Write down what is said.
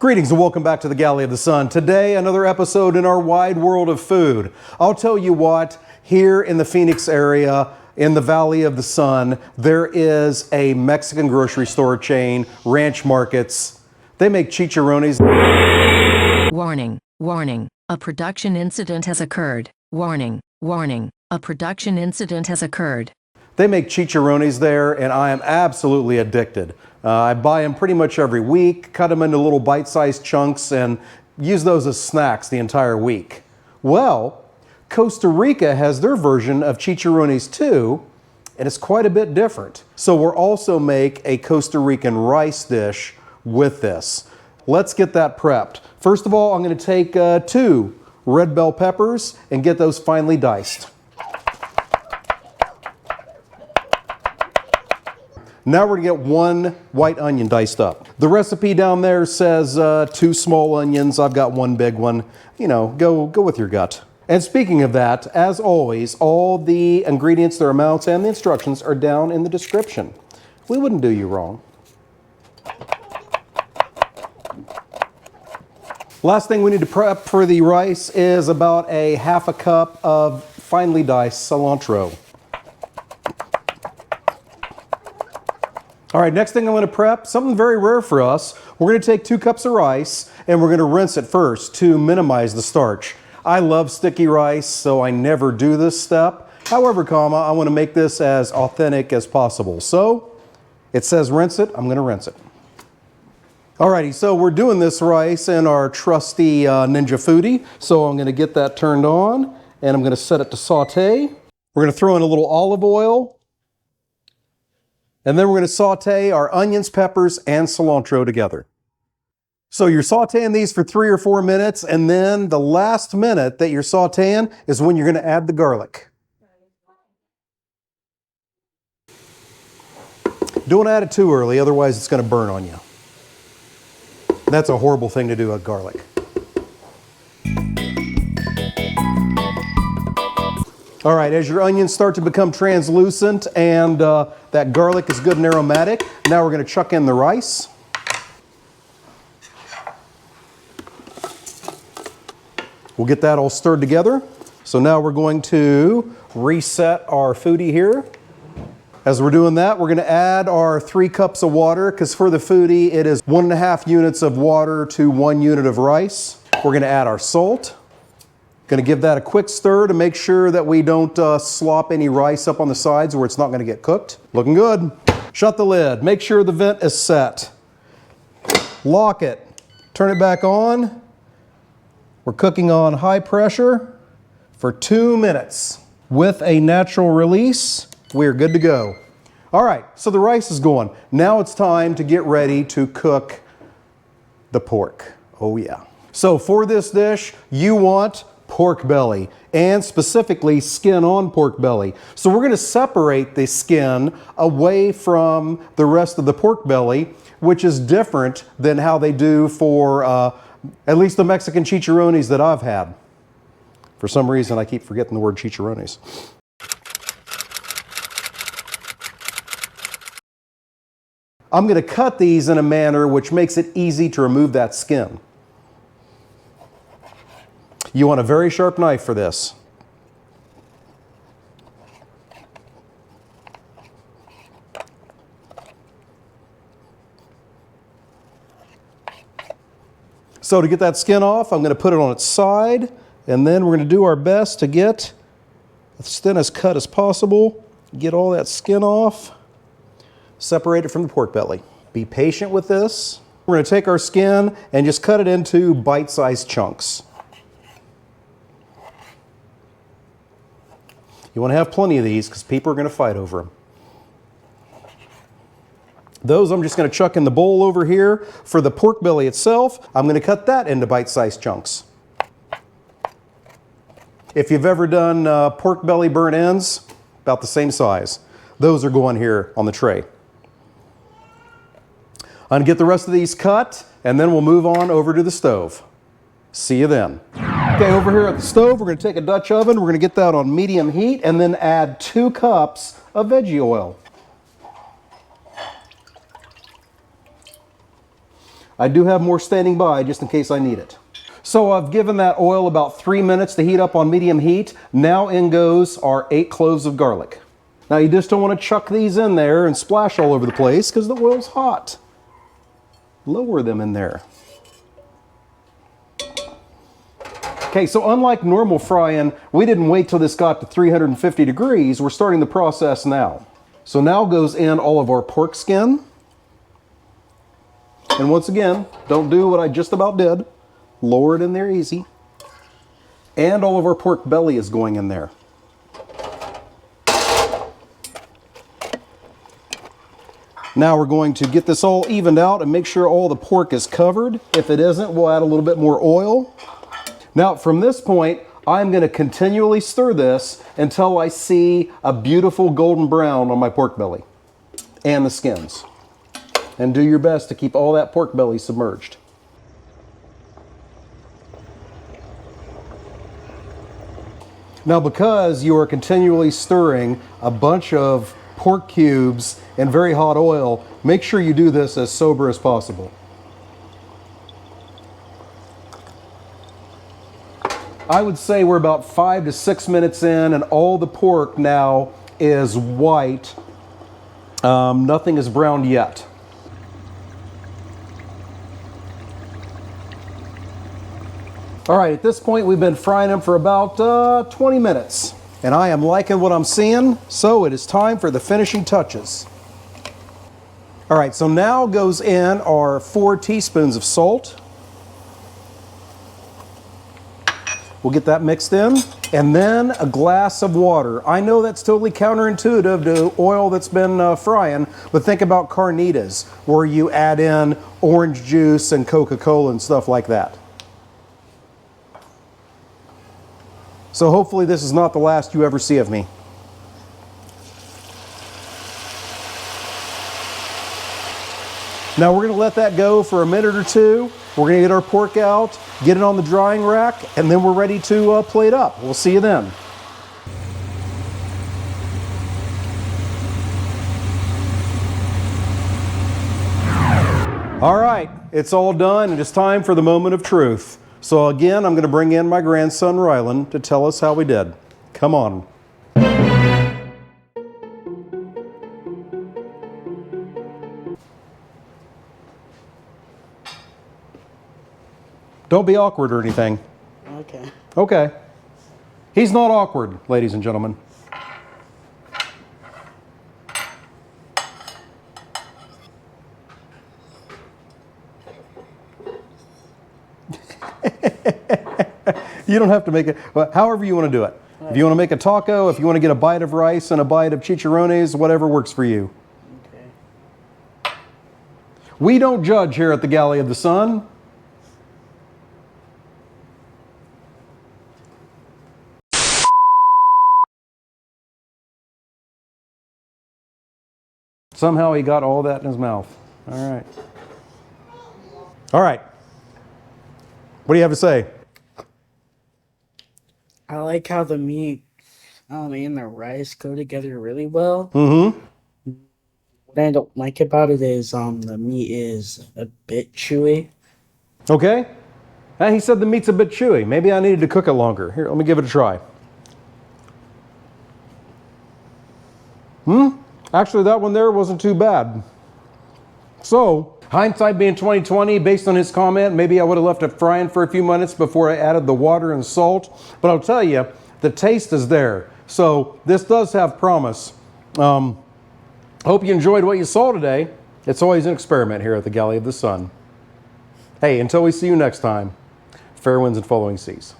Greetings and welcome back to the Galley of the Sun. Today, another episode in our wide world of food. I'll tell you what, here in the Phoenix area, in the Valley of the Sun, there is a Mexican grocery store chain, Ranch Markets. They make chicharrones. Warning, warning, a production incident has occurred. Warning, warning, a production incident has occurred. They make chicharrones there, and I am absolutely addicted. I buy them pretty much every week, cut them into little bite-sized chunks, and use those as snacks the entire week. Well, Costa Rica has their version of chicharrones too, and it's quite a bit different. So we'll also make a Costa Rican rice dish with this. Let's get that prepped. First of all, I'm going to take 2 red bell peppers and get those finely diced. Now we're going to get 1 white onion diced up. The recipe down there says 2 small onions. I've got 1 big one. You know, go with your gut. And speaking of that, as always, all the ingredients, their amounts, and the instructions are down in the description. We wouldn't do you wrong. Last thing we need to prep for the rice is about a half a cup of finely diced cilantro. All right, next thing I'm going to prep, something very rare for us. We're going to take 2 cups of rice and we're going to rinse it first to minimize the starch. I love sticky rice, so I never do this step. However, I want to make this as authentic as possible. So it says rinse it, I'm going to rinse it. Alrighty, so we're doing this rice in our trusty Ninja Foodie. So I'm going to get that turned on and I'm going to set it to saute. We're going to throw in a little olive oil. And then we're going to saute our onions, peppers, and cilantro together. So you're sauteing these for 3 or 4 minutes, and then the last minute that you're sauteing is when you're going to add the garlic. Don't add it too early, otherwise it's going to burn on you. That's a horrible thing to do with garlic. All right, as your onions start to become translucent and that garlic is good and aromatic, now we're going to chuck in the rice. We'll get that all stirred together. So now we're going to reset our foodie here. As we're doing that, we're going to add our 3 cups of water, because for the foodie, it is 1.5 units of water to 1 unit of rice. We're going to add our salt. Going to give that a quick stir to make sure that we don't slop any rice up on the sides where it's not going to get cooked. Looking good. Shut the lid. Make sure the vent is set. Lock it. Turn it back on. We're cooking on high pressure for 2 minutes. With a natural release, we're good to go. All right, so the rice is going. Now it's time to get ready to cook the pork. Oh yeah. So for this dish, you want pork belly, and specifically skin on pork belly. So we're going to separate the skin away from the rest of the pork belly, which is different than how they do for at least the Mexican chicharrones that I've had. For some reason, I keep forgetting the word chicharrones. I'm going to cut these in a manner which makes it easy to remove that skin. You want a very sharp knife for this. So to get that skin off, I'm going to put it on its side, and then we're going to do our best to get as thin as cut as possible, get all that skin off, separate it from the pork belly. Be patient with this. We're going to take our skin and just cut it into bite-sized chunks. You want to have plenty of these because people are going to fight over them. Those I'm just going to chuck in the bowl over here. For the pork belly itself, I'm going to cut that into bite-sized chunks. If you've ever done pork belly burnt ends, about the same size. Those are going here on the tray. I'm going to get the rest of these cut, and then we'll move on over to the stove. See you then. Okay, over here at the stove, we're going to take a Dutch oven. We're going to get that on medium heat and then add 2 cups of veggie oil. I do have more standing by just in case I need it. So I've given that oil about 3 minutes to heat up on medium heat. Now in goes our 8 cloves of garlic. Now you just don't want to chuck these in there and splash all over the place because the oil's hot. Lower them in there. Okay, so unlike normal frying, we didn't wait till this got to 350 degrees. We're starting the process now. So now goes in all of our pork skin. And once again, don't do what I just about did. Lower it in there easy. And all of our pork belly is going in there. Now we're going to get this all evened out and make sure all the pork is covered. If it isn't, we'll add a little bit more oil. Now from this point, I'm going to continually stir this until I see a beautiful golden brown on my pork belly and the skins. And do your best to keep all that pork belly submerged. Now because you are continually stirring a bunch of pork cubes in very hot oil, make sure you do this as sober as possible. I would say we're about 5 to 6 minutes in and all the pork now is white. Nothing is browned yet. All right, at this point we've been frying them for about 20 minutes. And I am liking what I'm seeing, so it is time for the finishing touches. All right, so now goes in our 4 teaspoons of salt. We'll get that mixed in. And then a glass of water. I know that's totally counterintuitive to oil that's been frying, but think about carnitas, where you add in orange juice and Coca-Cola and stuff like that. So hopefully this is not the last you ever see of me. Now we're going to let that go for a minute or two. We're going to get our pork out, get it on the drying rack, and then we're ready to plate up. We'll see you then. All right, it's all done and it's time for the moment of truth. So again, I'm going to bring in my grandson Rylan to tell us how we did. Come on. Don't be awkward or anything. Okay. Okay. He's not awkward, ladies and gentlemen. You don't have to make it, however you want to do it. If you want to make a taco, if you want to get a bite of rice and a bite of chicharrones, whatever works for you. Okay. We don't judge here at the Galley of the Sun. Somehow he got all that in his mouth. All right. All right. What do you have to say? I like how the meat and the rice go together really well. Mm-hmm. What I don't like about it is the meat is a bit chewy. Okay. He said the meat's a bit chewy. Maybe I needed to cook it longer. Here, let me give it a try. Actually, that one there wasn't too bad. So, hindsight being 2020, based on his comment, maybe I would have left it frying for a few minutes before I added the water and salt. But I'll tell you, the taste is there. So, this does have promise. Hope you enjoyed what you saw today. It's always an experiment here at the Galley of the Sun. Hey, until we see you next time, fair winds and following seas.